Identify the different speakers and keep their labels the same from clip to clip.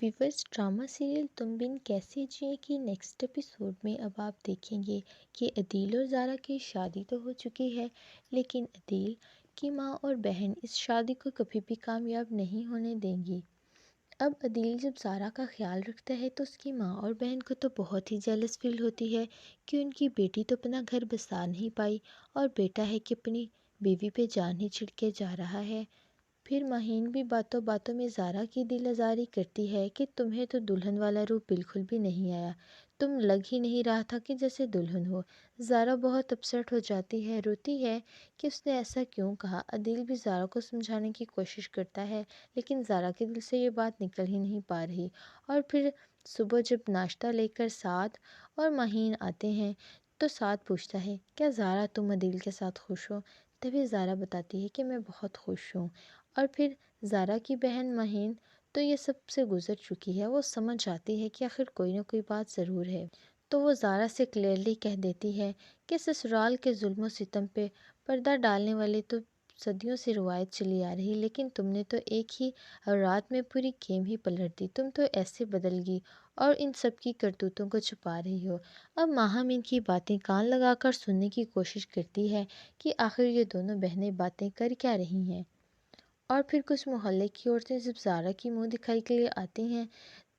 Speaker 1: Viewers drama serial تم بن کیسے جئیں کی نیکسٹ ایپیسوڈ میں اب آپ دیکھیں گے کہ عدیل اور زارا کی شادی تو ہو چکی ہے، لیکن عدیل کی ماں اور بہن اس شادی کو کبھی بھی کامیاب نہیں ہونے دیں گی۔ اب عدیل جب زارا کا خیال رکھتا ہے تو اس کی ماں اور بہن کو تو بہت ہی جیلس فیل ہوتی ہے کہ ان کی بیٹی تو اپنا گھر بسا نہیں پائی اور بیٹا ہے کہ اپنی بیوی پہ جان ہی چھڑکے جا رہا ہے۔ پھر مہین بھی باتوں باتوں میں زارا کی دل آزاری کرتی ہے کہ تمہیں تو دلہن والا روپ بالکل بھی نہیں آیا، تم لگ ہی نہیں رہا تھا کہ جیسے دلہن ہو۔ زارا بہت اپسیٹ ہو جاتی ہے، روتی ہے کہ اس نے ایسا کیوں کہا۔ عدیل بھی زارا کو سمجھانے کی کوشش کرتا ہے لیکن زارا کے دل سے یہ بات نکل ہی نہیں پا رہی۔ اور پھر صبح جب ناشتہ لے کر سعد اور مہین آتے ہیں تو سعد پوچھتا ہے کیا زارا تم عدیل کے ساتھ خوش ہو؟ تبھی زارا بتاتی ہے کہ میں بہت خوش ہوں۔ اور پھر زارا کی بہن مہین تو یہ سب سے گزر چکی ہے، وہ سمجھ جاتی ہے کہ آخر کوئی نہ کوئی بات ضرور ہے، تو وہ زارا سے کلیئرلی کہہ دیتی ہے کہ سسرال کے ظلم و ستم پہ پردہ ڈالنے والے تو صدیوں سے روایت چلی آ رہی، لیکن تم نے تو ایک ہی رات میں پوری گیم ہی پلٹ دی، تم تو ایسے بدل گئی اور ان سب کی کرتوتوں کو چھپا رہی ہو۔ اب ماہم ان کی باتیں کان لگا کر سننے کی کوشش کرتی ہے کہ آخر یہ دونوں بہنیں باتیں کر کیا رہی ہیں۔ اور پھر کچھ محلے کی عورتیں جب زارا کی منہ دکھائی کے لیے آتی ہیں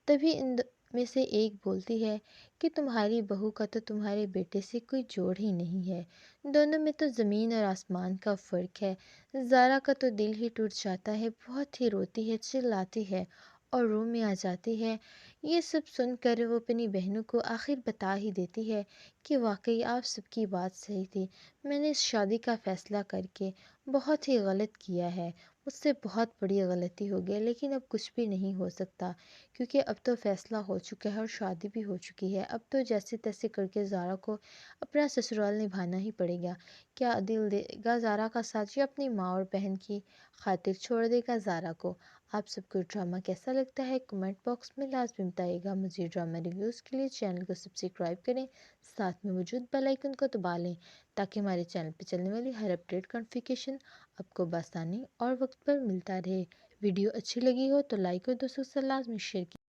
Speaker 1: تبھی ان میں سے ایک بولتی ہے کہ تمہاری بہو کا تو تمہارے بیٹے سے کوئی جوڑ ہی نہیں ہے، دونوں میں تو زمین اور آسمان کا فرق ہے۔ زارا کا تو دل ہی ٹوٹ جاتا ہے، بہت ہی روتی ہے، چلاتی ہے اور روم میں آ جاتی ہے۔ یہ سب سن کر وہ اپنی بہنوں کو آخر بتا ہی دیتی ہے کہ واقعی آپ سب کی بات صحیح تھی، میں نے اس شادی کا فیصلہ کر کے بہت ہی غلط کیا ہے، مجھ سے بہت بڑی غلطی ہو گئی، لیکن اب کچھ بھی نہیں ہو سکتا کیونکہ اب تو فیصلہ ہو چکا ہے اور شادی بھی ہو چکی ہے۔ اب تو جیسے تیسے کر کے زارا کو اپنا سسرال نبھانا ہی پڑے گا۔ کیا عدیل دے گا زارا کا ساتھ یا اپنی ماں اور بہن کی خاطر چھوڑ دے گا زارا کو؟ آپ سب کو ڈرامہ کیسا لگتا ہے کمنٹ باکس میں لازمی بتائیے گا۔ مزید ڈرامہ ریویوز کے لیے چینل کو سبسکرائب کریں، ساتھ میں موجود بیل آئیکن کو دبا لیں تاکہ ہمارے چینل پہ چلنے والی ہر اپڈیٹ کا نوٹیفیکیشن آپ کو بآسانی اور وقت پر ملتا رہے۔ ویڈیو اچھی لگی ہو تو لائک اور دوستوں سے لازمی شیئر کیجیے۔